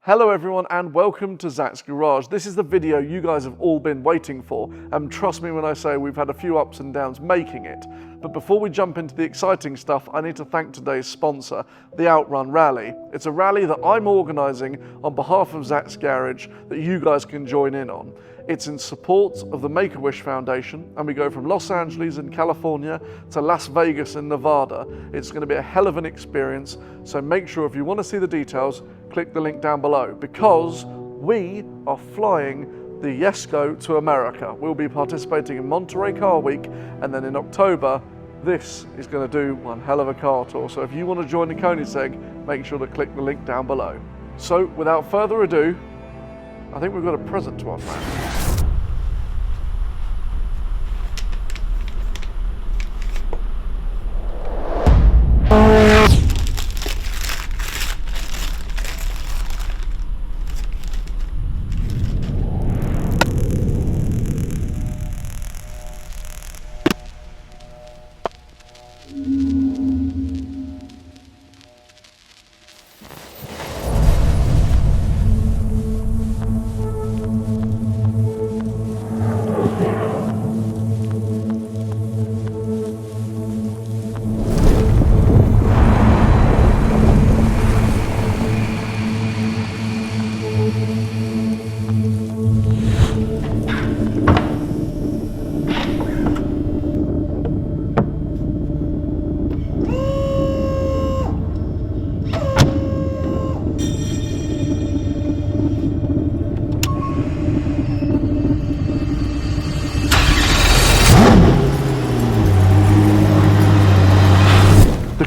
Hello everyone and welcome to Zach's Garage. This is the video you guys have all been waiting for, and trust me when I say we've had a few ups and downs making it. But before we jump into the exciting stuff, I need to thank today's sponsor, the Outrun Rally. It's a rally that I'm organising on behalf of Zach's Garage that you guys can join in on. It's in support of the Make-A-Wish Foundation, and we go from Los Angeles in California to Las Vegas in Nevada. It's going to be a hell of an experience, so make sure if you want to see the details, click the link down below, because we are flying the Yesko to America. We'll be participating in Monterey Car Week, and then in October, this is going to do one hell of a car tour. So if you want to join the Koenigsegg, make sure to click the link down below. So without further ado, I think we've got a present to unwrap.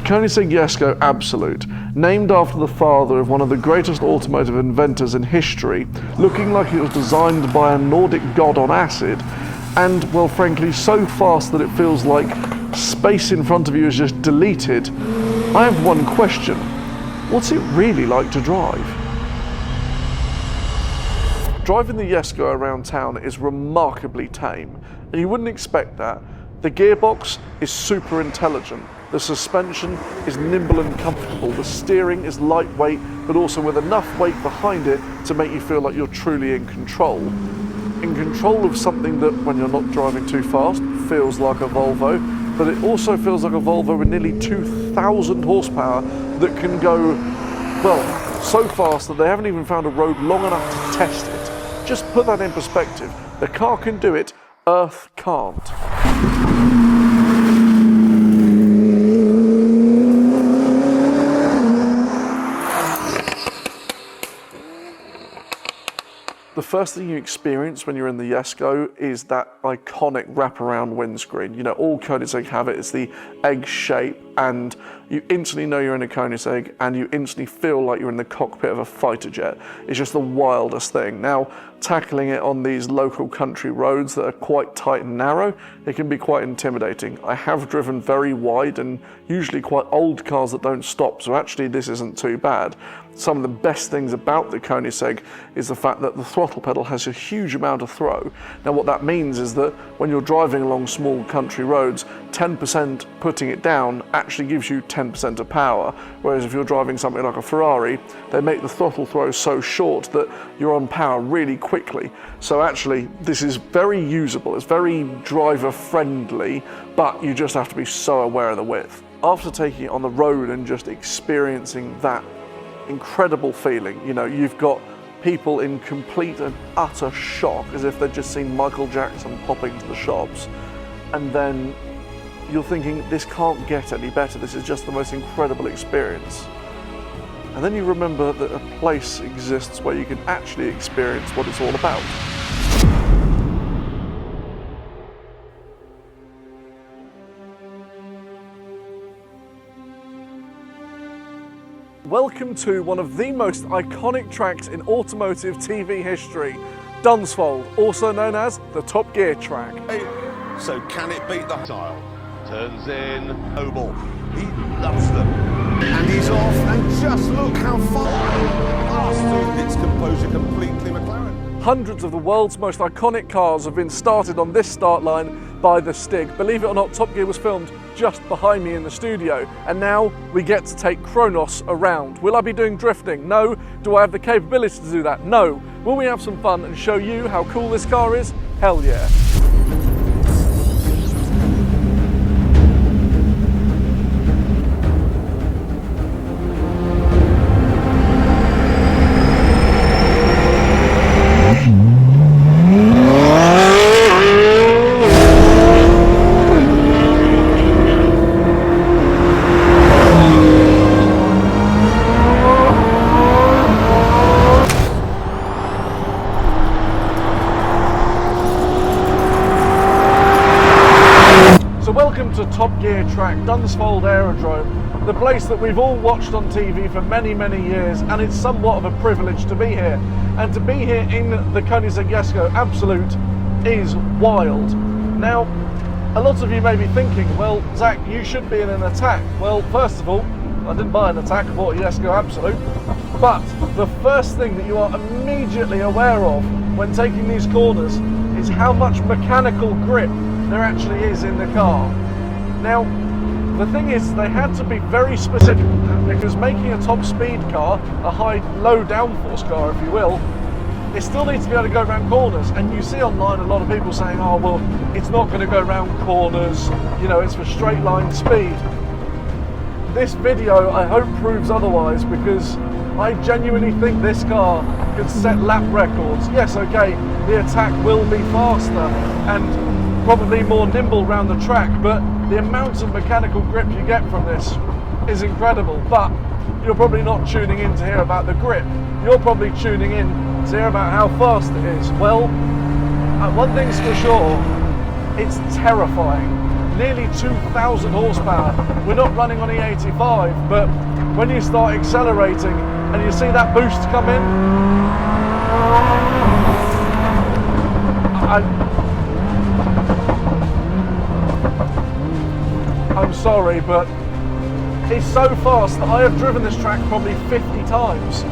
Koenigsegg Jesko Absolute, named after the father of one of the greatest automotive inventors in history, looking like it was designed by a Nordic god on acid, and, well, frankly, so fast that it feels like space in front of you is just deleted. I have one question: what's it really like to drive? Driving the Yesko around town is remarkably tame, and you wouldn't expect that. The gearbox is super intelligent. The suspension is nimble and comfortable. The steering is lightweight, but also with enough weight behind it to make you feel like you're truly in control. In control of something that, when you're not driving too fast, feels like a Volvo, but it also feels like a Volvo with nearly 2,000 horsepower that can go, well, so fast that they haven't even found a road long enough to test it. Just put that in perspective. The car can do it, Earth can't. The first thing you experience when you're in the Yesko is that iconic wraparound windscreen. You know, all Koenigsegg have it. It's the egg shape, and you instantly know you're in a Koenigsegg, and you instantly feel like you're in the cockpit of a fighter jet. It's just the wildest thing. Now, tackling it on these local country roads that are quite tight and narrow, it can be quite intimidating. I have driven very wide and usually quite old cars that don't stop, so actually this isn't too bad. Some of the best things about the Koenigsegg is the fact that the throttle pedal has a huge amount of throw. Now what that means is that when you're driving along small country roads, 10% putting it down actually gives you 10% of power, whereas if you're driving something like a Ferrari, they make the throttle throw so short that you're on power really quickly. So actually this is very usable, it's very driver friendly, but you just have to be so aware of the width. After taking it on the road and just experiencing that incredible feeling, you know, you've got people in complete and utter shock as if they'd just seen Michael Jackson pop into the shops, and then you're thinking, this can't get any better, this is just the most incredible experience. And then you remember that a place exists where you can actually experience what it's all about. Welcome to one of the most iconic tracks in automotive TV history, Dunsfold, also known as the Top Gear track. So can it beat the style? Turns in, Noble, he loves them. And he's off, and just look how far past its composure completely, McLaren. Hundreds of the world's most iconic cars have been started on this start line, by the Stig. Believe it or not, Top Gear was filmed just behind me in the studio, and now we get to take Kronos around. Will I be doing drifting? No. Do I have the capability to do that? No. Will we have some fun and show you how cool this car is? Hell yeah. Welcome to Top Gear Track, Dunsfold Aerodrome, the place that we've all watched on TV for many, many years, and it's somewhat of a privilege to be here. And to be here in the Koenigsegg Jesko Absolute is wild. Now, a lot of you may be thinking, well, Zach, you should be in an Attack. Well, first of all, I didn't buy an Attack, I bought a Yesko Absolute. But the first thing that you are immediately aware of when taking these corners is how much mechanical grip there actually is in the car. Now, the thing is, they had to be very specific because making a top speed car, a low downforce car if you will, it still needs to be able to go around corners. And you see online a lot of people saying, oh well, it's not going to go around corners, you know, it's for straight line speed. This video I hope proves otherwise, because I genuinely think this car could set lap records. Yes, okay, the Attack will be faster and probably more nimble around the track, but the amount of mechanical grip you get from this is incredible. But you're probably not tuning in to hear about the grip. You're probably tuning in to hear about how fast it is. Well, one thing's for sure, it's terrifying. Nearly 2,000 horsepower. We're not running on E85, but when you start accelerating and you see that boost come in, I'm sorry, but it's so fast that I have driven this track probably 50 times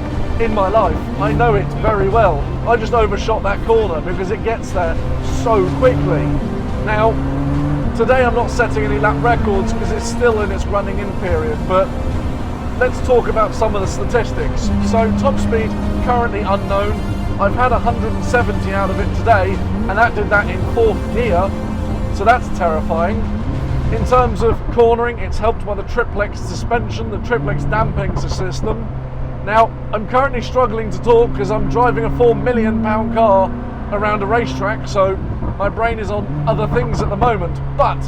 in my life. I know it very well. I just overshot that corner because it gets there so quickly. Now, today I'm not setting any lap records because it's still in its running in period, but let's talk about some of the statistics. So top speed, currently unknown. I've had 170 out of it today, and that did that in 4th gear, so that's terrifying. In terms of cornering, it's helped by the triplex suspension, the triplex damping system. Now, I'm currently struggling to talk because I'm driving a £4 million car around a racetrack, so my brain is on other things at the moment. But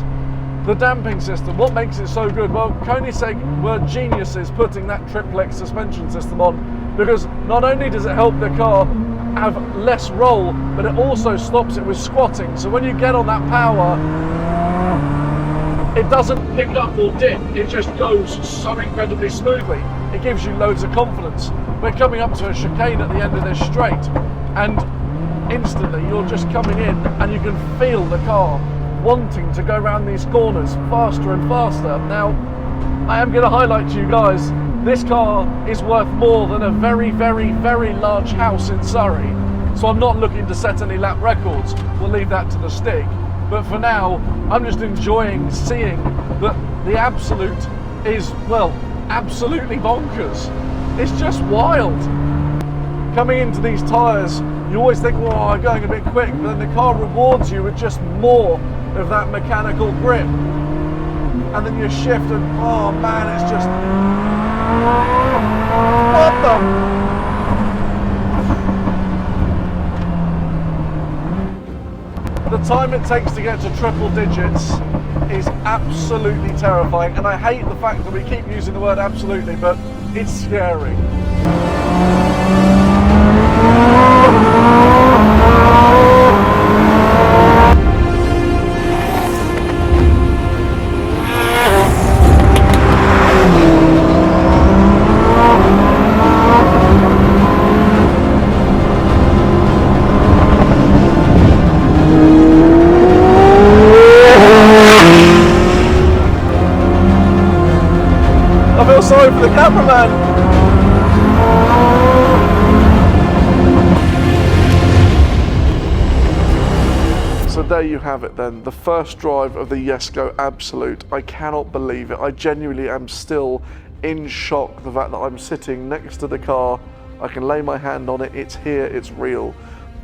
the damping system, what makes it so good? Well, Koenigsegg were geniuses putting that triplex suspension system on, because not only does it help the car have less roll, but it also stops it with squatting. So when you get on that power, it doesn't pick up or dip, it just goes so incredibly smoothly. It gives you loads of confidence. We're coming up to a chicane at the end of this straight, and instantly you're just coming in and you can feel the car wanting to go around these corners faster and faster. Now, I am going to highlight to you guys, this car is worth more than a very, very, very large house in Surrey. So I'm not looking to set any lap records. We'll leave that to the Stig. But for now, I'm just enjoying seeing that the Absolute is, well, absolutely bonkers. It's just wild. Coming into these tyres, you always think, well, I'm going a bit quick, but then the car rewards you with just more of that mechanical grip. And then you shift and, oh man, it's just, what the? The time it takes to get to triple digits is absolutely terrifying, and I hate the fact that we keep using the word absolutely, but it's scary. I feel sorry for the cameraman. there you have it then, the first drive of the Yesko Absolute. I cannot believe it. I genuinely am still in shock, the fact that I'm sitting next to the car, I can lay my hand on it, it's here, it's real.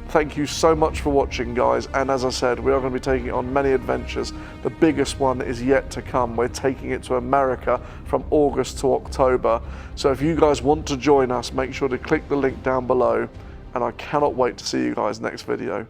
Thank you so much for watching, guys, and as I said, we are going to be taking it on many adventures. The biggest one is yet to come. We're taking it to America from August to October. So if you guys want to join us, make sure to click the link down below, and I cannot wait to see you guys next video.